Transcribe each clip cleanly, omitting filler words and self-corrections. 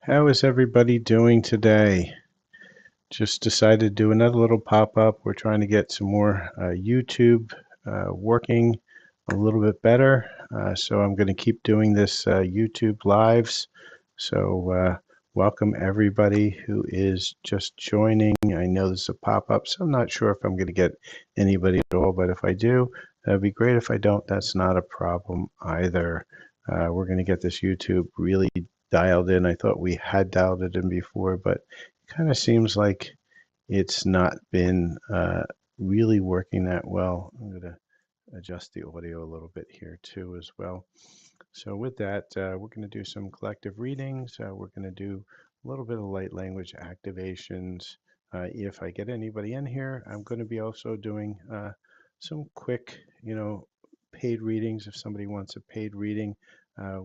How is everybody doing today? Just decided to do another little pop-up. We're trying to get some more YouTube working a little bit better. So I'm going to keep doing this YouTube lives. So welcome everybody who is just joining. I know this is a pop-up, so I'm not sure if I'm going to get anybody at all, but if I do, that'd be great. If I don't, that's not a problem either. We're going to get this YouTube really dialed in. I thought we had dialed it in before, but it kind of seems like it's not been really working that well. I'm going to adjust the audio a little bit here too as well. So with that, we're going to do some collective readings. We're going to do a little bit of light language activations. If I get anybody in here, I'm going to be also doing some quick, paid readings. If somebody wants a paid reading,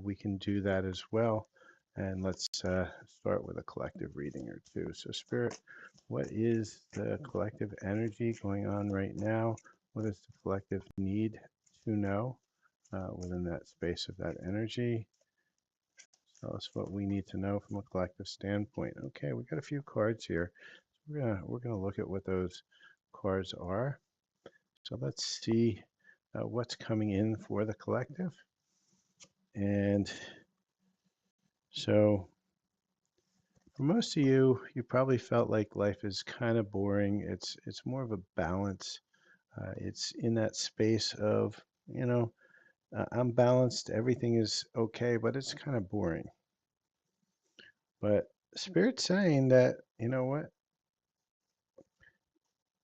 we can do that as well. And let's start with a collective reading or two. So Spirit, what is the collective energy going on right now? What does the collective need to know within that space of that energy? Tell us what we need to know from a collective standpoint. Okay, we got a few cards here. We're gonna look at what those cards are. So let's see what's coming in for the collective. And so for most of you, you probably felt like life is kind of boring. It's more of a balance. It's in that space of, I'm balanced, everything is okay, but it's kind of boring. But Spirit's saying that, you know what,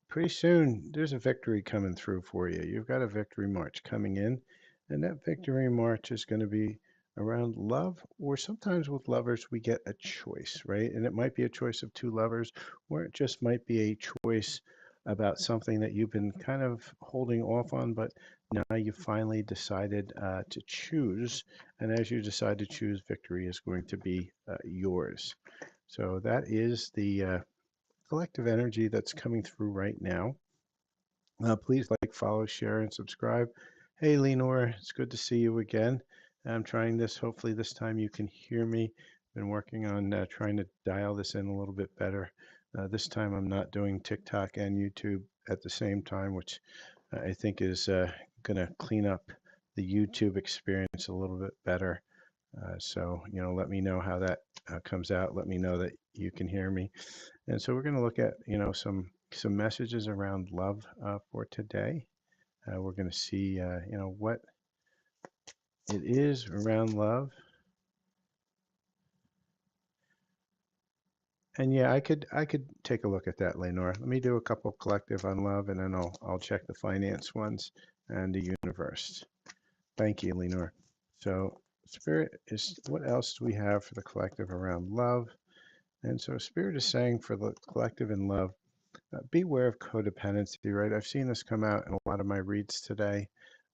pretty soon there's a victory coming through for you. You've got a victory march coming in, and that victory march is going to be around love, or sometimes with lovers we get a choice, right? And it might be a choice of two lovers, or it just might be a choice about something that you've been kind of holding off on, but now you finally decided to choose. And as you decide to choose, victory is going to be yours. So that is the collective energy that's coming through right now. Please like, follow, share, and subscribe. Hey, Lenore, it's good to see you again. I'm trying this. Hopefully, this time you can hear me. Been working on trying to dial this in a little bit better. This time I'm not doing TikTok and YouTube at the same time, which I think is going to clean up the YouTube experience a little bit better. So, let me know how that comes out. Let me know that you can hear me. And so we're going to look at, some messages around love for today. We're going to see, what it is around love. And yeah, I could take a look at that, Lenore. Let me do a couple collective on love, and then I'll check the finance ones and the universe. Thank you, Lenore. So Spirit is, what else do we have for the collective around love? And so Spirit is saying for the collective in love, beware of codependency, right? I've seen this come out in a lot of my reads today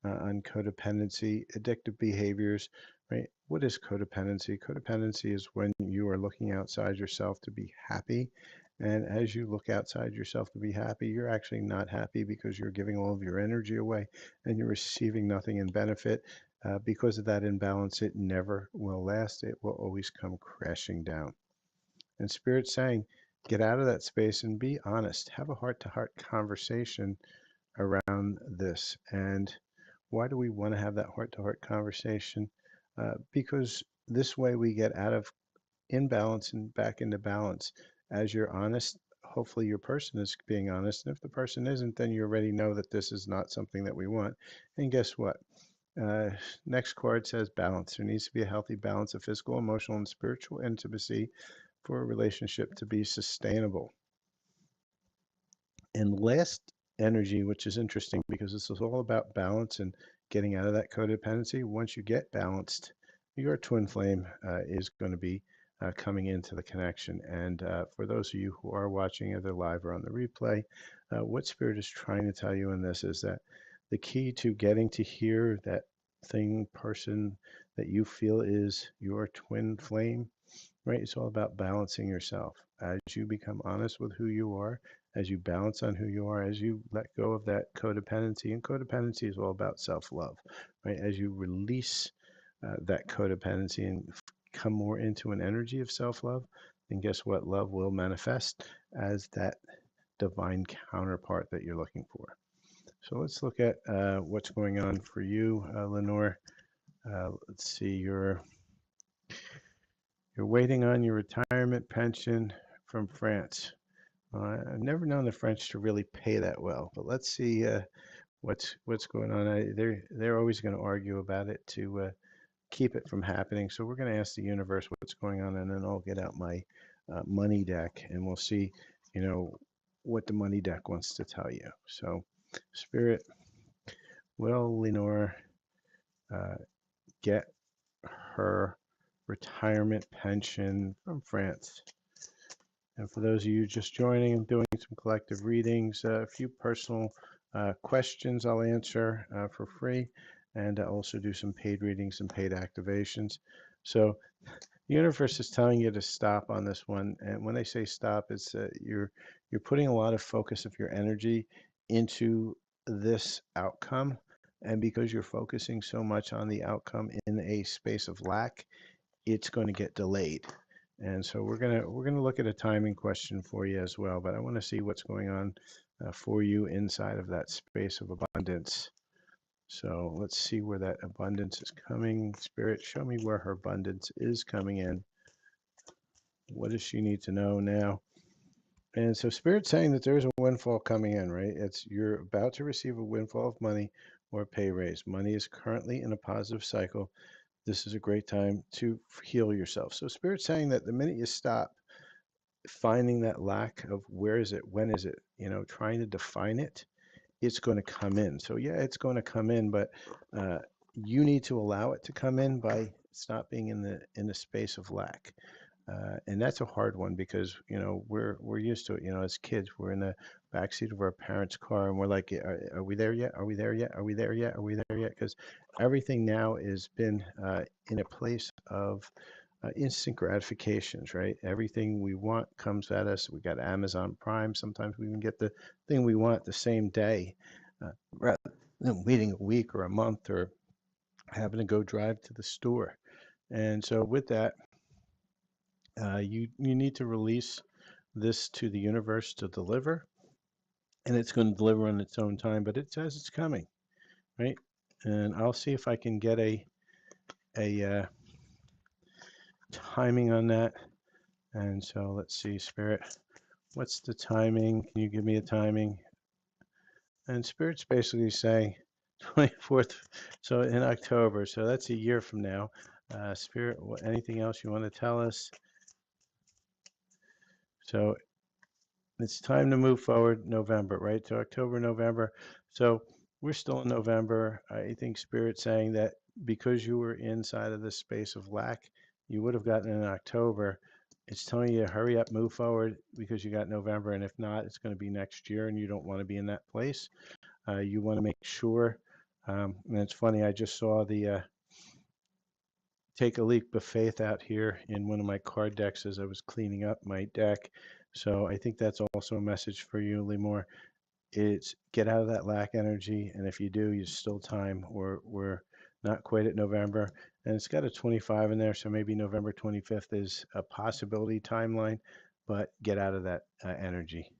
on codependency, addictive behaviors, right? What is codependency? Codependency is when you are looking outside yourself to be happy. And as you look outside yourself to be happy, you're actually not happy because you're giving all of your energy away and you're receiving nothing in benefit. Because of that imbalance, it never will last. It will always come crashing down. And Spirit's saying, get out of that space and be honest. Have a heart to heart conversation around this. And why do we want to have that heart to heart conversation? Because this way we get out of imbalance and back into balance. As you're honest, hopefully your person is being honest. And if the person isn't, then you already know that this is not something that we want. And guess what? Uh, Next card says balance. There needs to be a healthy balance of physical, emotional, and spiritual intimacy for a relationship to be sustainable. And last energy, which is interesting because this is all about balance and getting out of that codependency. Once you get balanced, your twin flame is going to be coming into the connection. And for those of you who are watching either live or on the replay, what Spirit is trying to tell you in this is that the key to getting to hear that thing, person that you feel is your twin flame, right? It's all about balancing yourself. As you become honest with who you are, as you balance on who you are, as you let go of that codependency, and codependency is all about self love, right? As you release that codependency and come more into an energy of self-love, then guess what? Love will manifest as that divine counterpart that you're looking for. So let's look at what's going on for you, Lenore. Let's see, you're waiting on your retirement pension from France. I've never known the French to really pay that well, but let's see what's going on. They're always going to argue about it to keep it from happening. So we're going to ask the universe what's going on, and then I'll get out my money deck, and we'll see, what the money deck wants to tell you. So, Spirit, will Lenore get her retirement pension from France? And for those of you just joining, I'm doing some collective readings, a few personal questions I'll answer for free, and I'll also do some paid readings and paid activations. So the universe is telling you to stop on this one, and when they say stop, it's you're putting a lot of focus of your energy into this outcome, and because you're focusing so much on the outcome in a space of lack, it's going to get delayed. And so we're gonna look at a timing question for you as well, but I want to see what's going on for you inside of that space of abundance. So let's see where that abundance is coming. Spirit, show me where her abundance is coming in. What does she need to know now? And so Spirit's saying that there's a windfall coming in, right? You're about to receive a windfall of money or a pay raise. Money is currently in a positive cycle. This is a great time to heal yourself. So Spirit's saying that the minute you stop finding that lack of where is it, when is it, trying to define it, it's going to come in. So yeah, it's going to come in, but you need to allow it to come in by stop being in the space of lack. And that's a hard one because we're used to it. As kids, we're in the backseat of our parents' car, and we're like, "Are we there yet? Are we there yet? Are we there yet? Are we there yet?" Because everything now has been in a place of instant gratifications, right? Everything we want comes at us. We got Amazon Prime. Sometimes we even get the thing we want the same day, rather than waiting a week or a month or having to go drive to the store. And so, with that, you need to release this to the universe to deliver, and it's going to deliver on its own time. But it says it's coming, right? And I'll see if I can get a timing on that. And so let's see, Spirit, what's the timing? Can you give me a timing? And Spirit's basically saying 24th, so in October. So that's a year from now. Spirit, anything else you want to tell us? So it's time to move forward November, right? So October, November. So we're still in November. I think Spirit's saying that because you were inside of this space of lack, you would have gotten in October. It's telling you to hurry up, move forward because you got November. And if not, it's going to be next year and you don't want to be in that place. You want to make sure. And it's funny, I just saw the take a leap of faith out here in one of my card decks as I was cleaning up my deck. So I think that's also a message for you, Lemore. It's get out of that lack energy, and if you do, you still time. We're not quite at November, and it's got a 25 in there, so maybe November 25th is a possibility timeline, but get out of that energy.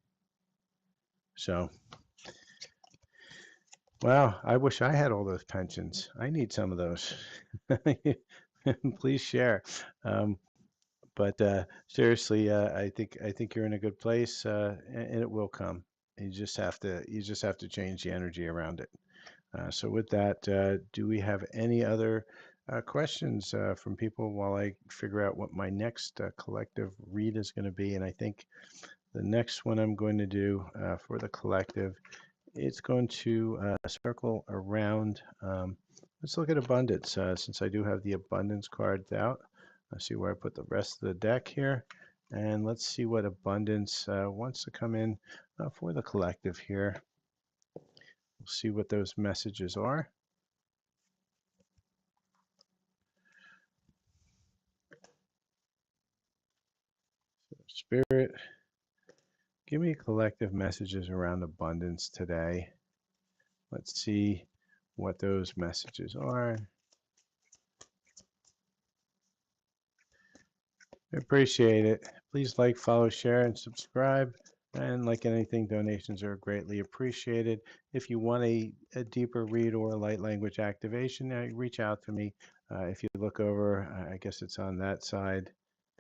So, wow, I wish I had all those pensions. I need some of those. Please share. But seriously, I think you're in a good place, and it will come. You just have to change the energy around it. So with that, do we have any other questions from people while I figure out what my next collective read is going to be? And I think the next one I'm going to do for the collective, it's going to circle around. Let's look at abundance since I do have the abundance cards out. Let's see where I put the rest of the deck here. And let's see what abundance wants to come in for the collective here. We'll see what those messages are. So Spirit, give me collective messages around abundance today. Let's see what those messages are. I appreciate it. Please like, follow, share, and subscribe. And like anything, donations are greatly appreciated. If you want a deeper read or a light language activation, reach out to me. If you look over, I guess it's on that side,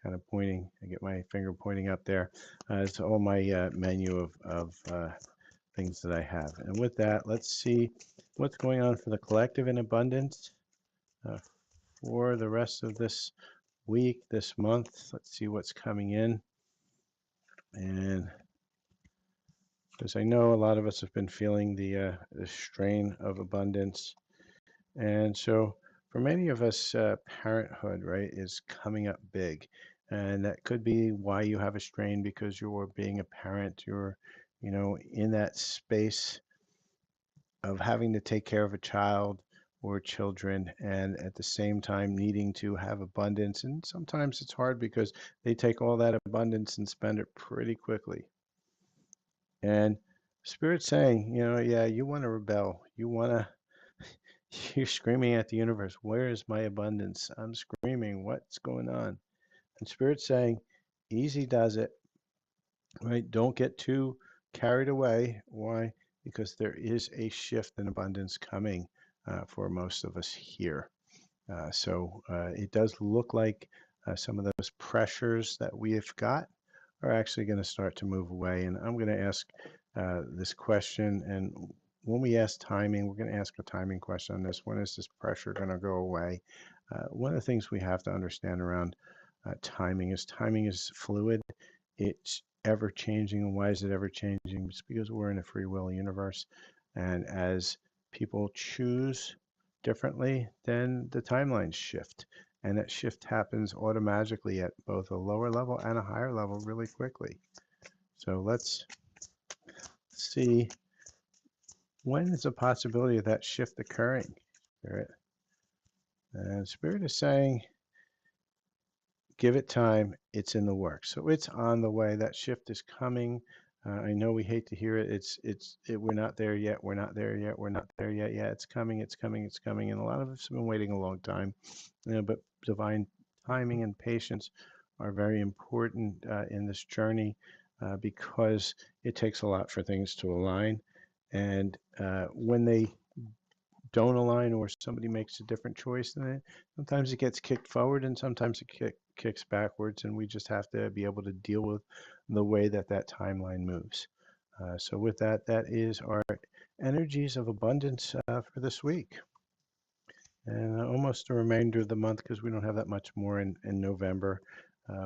kind of pointing. I get my finger pointing up there. It's all my menu of things that I have. And with that, let's see what's going on for the collective in abundance uh, for the rest of this week, this month. Let's see what's coming in. And because I know a lot of us have been feeling the strain of abundance. And so for many of us, parenthood, right, is coming up big. And that could be why you have a strain because you're being a parent. You're, in that space of having to take care of a child or children and at the same time needing to have abundance. And sometimes it's hard because they take all that abundance and spend it pretty quickly. And Spirit's saying, yeah, you want to rebel. You're screaming at the universe, where is my abundance? I'm screaming, what's going on? And Spirit's saying, easy does it, right? Don't get too carried away. Why? Because there is a shift in abundance coming for most of us here. So it does look like some of those pressures that we have got are actually going to start to move away. And I'm going to ask this question. And when we ask timing, we're going to ask a timing question on this. When is this pressure going to go away? One of the things we have to understand around timing is fluid. It's ever changing. And why is it ever changing? It's because we're in a free will universe. And as people choose differently, then the timelines shift. And that shift happens automatically at both a lower level and a higher level really quickly. So let's see, when is the possibility of that shift occurring? Spirit. And Spirit is saying, give it time. It's in the works. So it's on the way. That shift is coming. I know we hate to hear it. We're not there yet. We're not there yet. We're not there yet. Yeah, it's coming. It's coming. It's coming. And a lot of us have been waiting a long time. But divine timing and patience are very important in this journey because it takes a lot for things to align. And when they don't align or somebody makes a different choice than it, sometimes it gets kicked forward and sometimes it kicks backwards, and we just have to be able to deal with the way that timeline moves. So with that, that is our energies of abundance for this week. And almost the remainder of the month because we don't have that much more in November.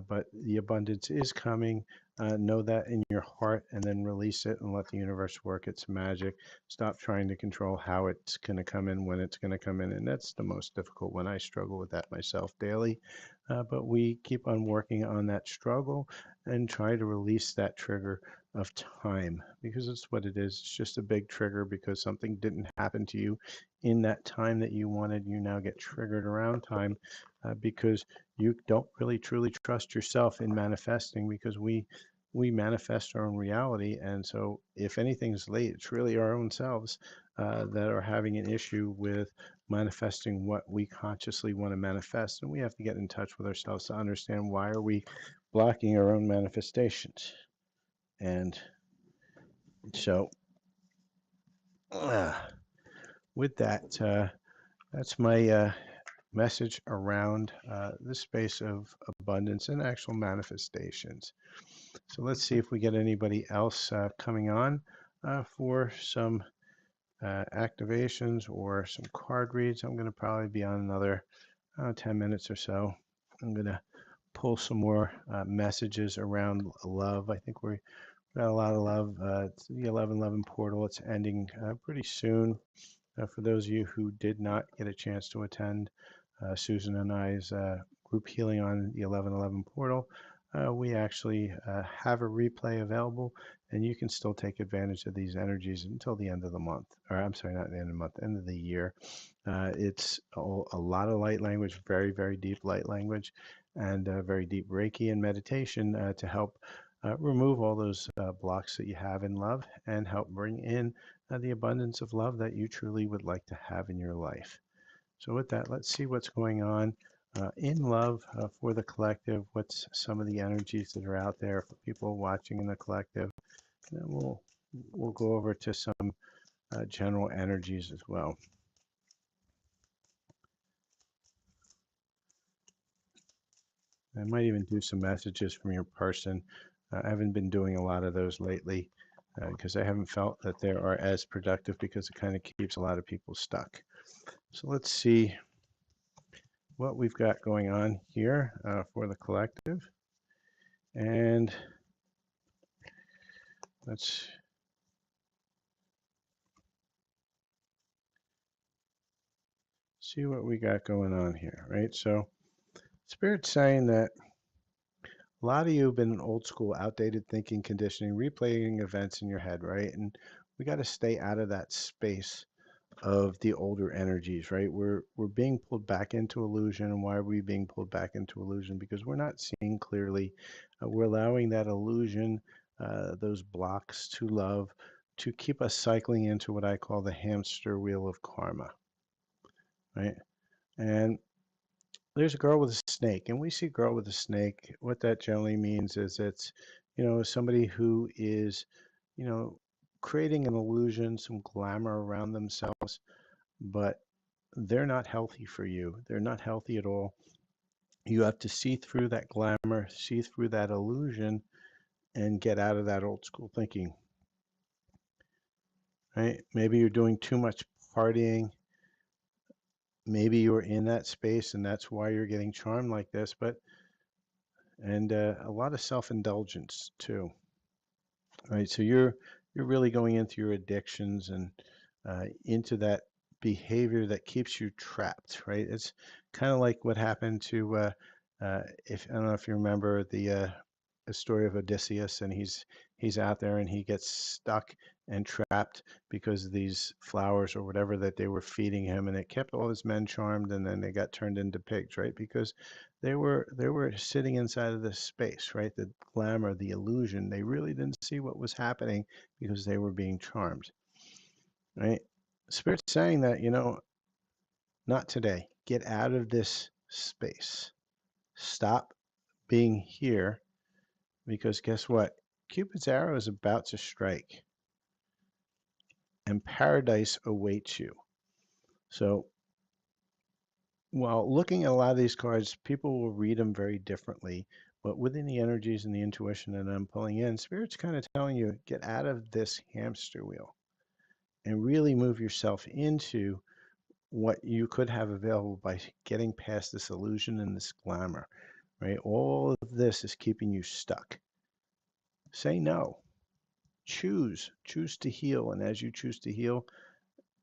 But the abundance is coming. Know that in your heart and then release it and let the universe work its magic. Stop trying to control how it's going to come in, when it's going to come in. And that's the most difficult one. I struggle with that myself daily. But we keep on working on that struggle and try to release that trigger of time because it's what it is. It's just a big trigger because something didn't happen to you in that time that you wanted. You now get triggered around time because you don't really truly trust yourself in manifesting because we manifest our own reality. And so if anything's late, it's really our own selves that are having an issue with manifesting what we consciously want to manifest. And we have to get in touch with ourselves to understand why are we blocking our own manifestations. And so with that, that's my message around this space of abundance and actual manifestations. So let's see if we get anybody else coming on for some activations or some card reads. I'm going to probably be on another 10 minutes or so. I'm going to pull some more messages around love. I think we got a lot of love. It's the 1111 portal. It's ending pretty soon. For those of you who did not get a chance to attend Susan and I's group healing on the 1111 portal, we actually have a replay available, and you can still take advantage of these energies until the end of the month. Or I'm sorry, not the end of the month, end of the year. It's a lot of light language, very, very deep light language, and very deep Reiki and meditation to help remove all those blocks that you have in love and help bring in the abundance of love that you truly would like to have in your life. So with that, let's see what's going on in love for the collective. What's some of the energies that are out there for people watching in the collective? And then we'll go over to some general energies as well. I might even do some messages from your person. I haven't been doing a lot of those lately because I haven't felt that they are as productive because it kind of keeps a lot of people stuck. So let's see what we've got going on here for the collective. And let's see what we got going on here, right? So Spirit's saying that a lot of you have been in old school, outdated thinking, conditioning, replaying events in your head, right? And we got to stay out of that space of the older energies, right? We're being pulled back into illusion. And why are we being pulled back into illusion? Because we're not seeing clearly. We're allowing that illusion, those blocks to love, to keep us cycling into what I call the hamster wheel of karma, right? And there's a girl with a snake, and we see girl with a snake. What that generally means is it's, somebody who is, you know, creating an illusion, some glamour around themselves, but they're not healthy for you. They're not healthy at all. You have to see through that glamour, see through that illusion, and get out of that old school thinking, right? Maybe you're doing too much partying. Maybe you're in that space and that's why you're getting charmed like this, and a lot of self-indulgence too, right? So you're really going into your addictions and into that behavior that keeps you trapped, right? It's kind of like what happened to if I don't know if you remember the story of Odysseus, and he's out there and he gets stuck and trapped because of these flowers or whatever that they were feeding him, and it kept all his men charmed, and then they got turned into pigs, right? Because they were sitting inside of this space, right? The glamour, the illusion. They really didn't see what was happening because they were being charmed, right? Spirit's saying that, not today. Get out of this space. Stop being here because guess what? Cupid's arrow is about to strike and paradise awaits you. So while looking at a lot of these cards, people will read them very differently. But within the energies and the intuition that I'm pulling in, Spirit's kind of telling you, get out of this hamster wheel and really move yourself into what you could have available by getting past this illusion and this glamour, right? All of this is keeping you stuck. Say no. Choose to heal. And as you choose to heal,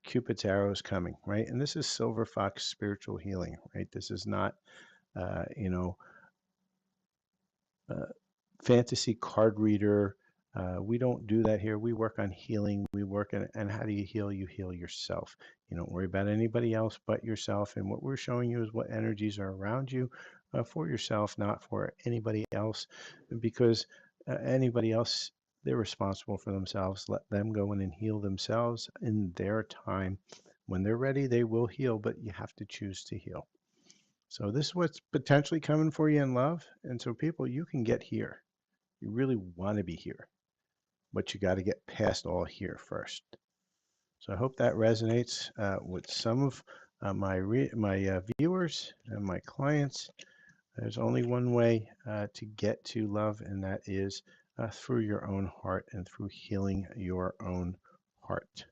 Cupid's arrow is coming, right? And this is Silver Fox spiritual healing, right? This is not, uh, you know, uh, fantasy card reader. We don't do that here. We work on healing. We work on, and how do you heal? You heal yourself. You don't worry about anybody else but yourself. And what we're showing you is what energies are around you for yourself, not for anybody else, because anybody else, they're responsible for themselves. Let them go in and heal themselves in their time. When they're ready, they will heal, but you have to choose to heal. So this is what's potentially coming for you in love. And so people, you can get here. You really want to be here, but you got to get past all here first. So I hope that resonates with some of my viewers and my clients. There's only one way to get to love, and that is through your own heart and through healing your own heart.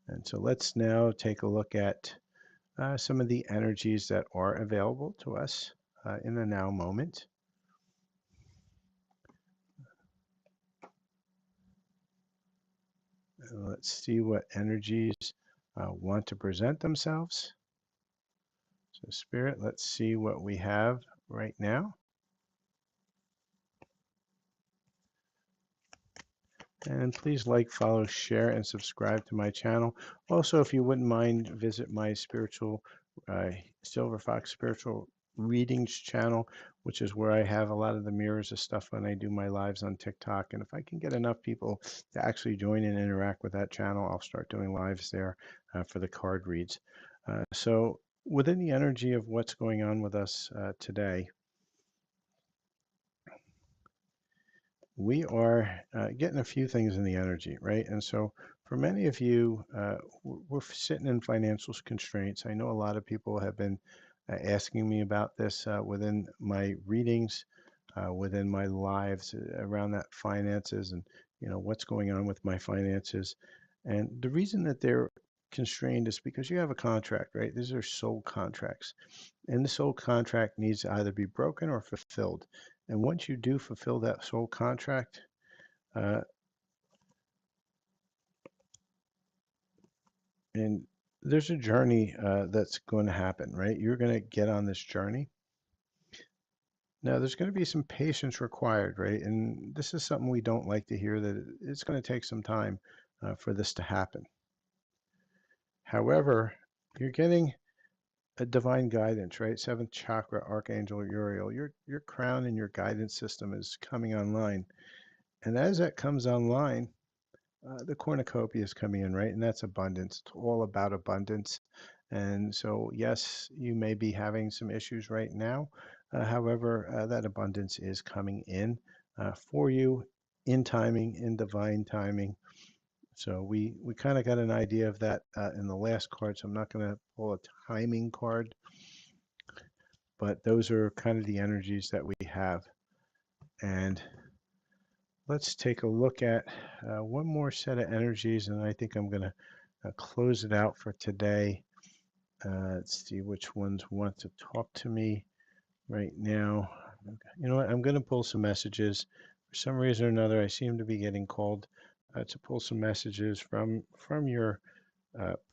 And so let's now take a look at some of the energies that are available to us in the now moment. Let's see what energies want to present themselves. So Spirit, let's see what we have right now. And please like, follow, share, and subscribe to my channel. Also, if you wouldn't mind, visit my Silver Fox Spiritual Readings channel, which is where I have a lot of the mirrors of stuff when I do my lives on TikTok. And if I can get enough people to actually join and interact with that channel, I'll start doing lives there for the card reads. So within the energy of what's going on with us today, we are getting a few things in the energy, right? And so for many of you, we're sitting in financial constraints. I know a lot of people have been asking me about this within my readings, within my lives around that finances and, what's going on with my finances. And the reason that they're constrained is because you have a contract, right? These are soul contracts. And the soul contract needs to either be broken or fulfilled. And once you do fulfill that soul contract, uh, and there's a journey that's going to happen, right? You're going to get on this journey. Now, there's going to be some patience required, right? And this is something we don't like to hear, that it's going to take some time for this to happen. However, you're getting a divine guidance, right? Seventh chakra, Archangel Uriel. Your crown and your guidance system is coming online. And as that comes online, the cornucopia is coming in, right? And that's abundance. It's all about abundance. And so, yes, you may be having some issues right now. However, that abundance is coming in for you in timing, in divine timing. So we kind of got an idea of that in the last card. So I'm not going to pull a timing card, but those are kind of the energies that we have. And let's take a look at one more set of energies, and I think I'm going to close it out for today. Let's see which ones want to talk to me right now. You know what? I'm going to pull some messages. For some reason or another, I seem to be getting called to pull some messages from your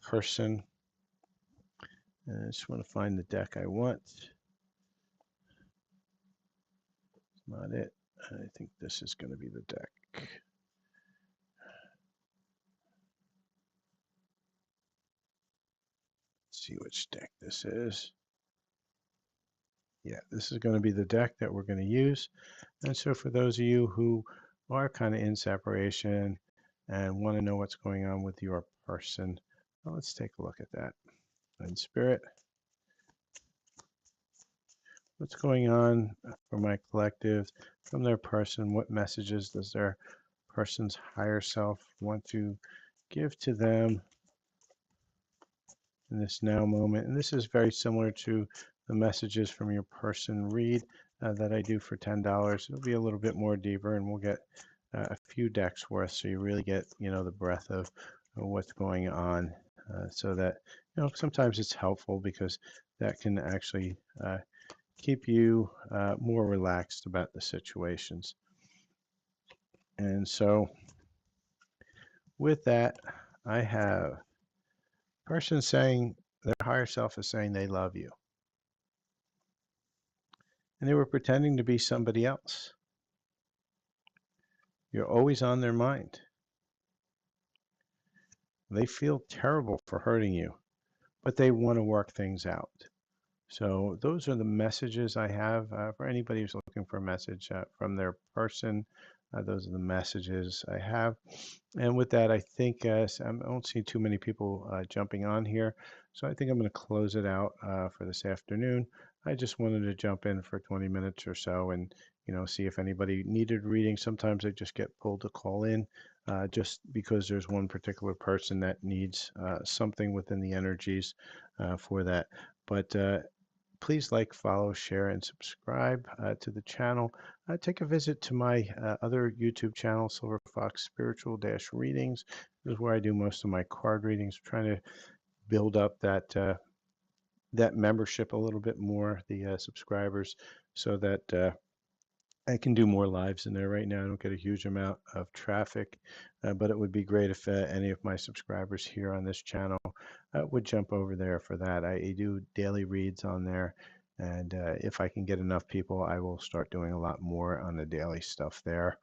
person. I just want to find the deck I want. It's not it. I think this is going to be the deck. Let's see which deck this is. Yeah, this is going to be the deck that we're going to use. And so for those of you who are kind of in separation and want to know what's going on with your person, well, let's take a look at that. In spirit, what's going on for my collective from their person? What messages does their person's higher self want to give to them in this now moment? And this is very similar to the messages from your person read that I do for $10. It'll be a little bit more deeper, and we'll get a few decks worth, so you really get the breadth of what's going on. So that sometimes it's helpful because that can actually keep you more relaxed about the situations. And so with that, I have a person saying their higher self is saying they love you. And they were pretending to be somebody else. You're always on their mind. They feel terrible for hurting you, but they want to work things out. So those are the messages I have for anybody who's looking for a message from their person. Those are the messages I have. And with that, I think I don't see too many people jumping on here. So I think I'm going to close it out for this afternoon. I just wanted to jump in for 20 minutes or so and, see if anybody needed reading. Sometimes I just get pulled to call in just because there's one particular person that needs something within the energies for that. But please like, follow, share, and subscribe to the channel. Take a visit to my other YouTube channel, Silver Fox Spiritual Readings. This is where I do most of my card readings. I'm trying to build up that membership a little bit more, the subscribers, so that I can do more lives in there. Right now, I don't get a huge amount of traffic, but it would be great if any of my subscribers here on this channel would jump over there for that. I do daily reads on there, and if I can get enough people, I will start doing a lot more on the daily stuff there.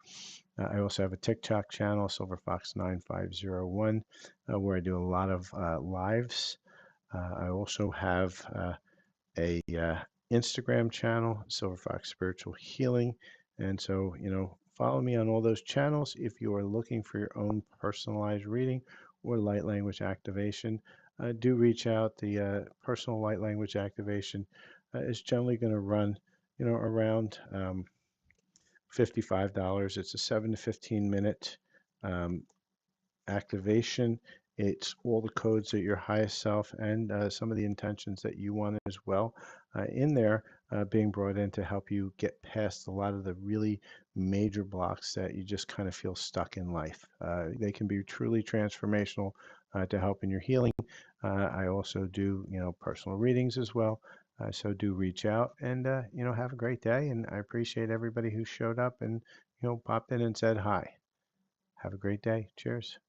I also have a TikTok channel, SilverFox9501, where I do a lot of lives. I also have a Instagram channel, Silver Fox Spiritual Healing. And so, follow me on all those channels if you are looking for your own personalized reading or light language activation. do reach out. The personal light language activation is generally going to run, around $55. It's a 7 to 15 minute um, activation. It's all the codes that your highest self and some of the intentions that you want as well in there being brought in to help you get past a lot of the really major blocks that you just kind of feel stuck in life. They can be truly transformational to help in your healing. I also do, personal readings as well. So do reach out and, have a great day. And I appreciate everybody who showed up and, popped in and said hi. Have a great day. Cheers.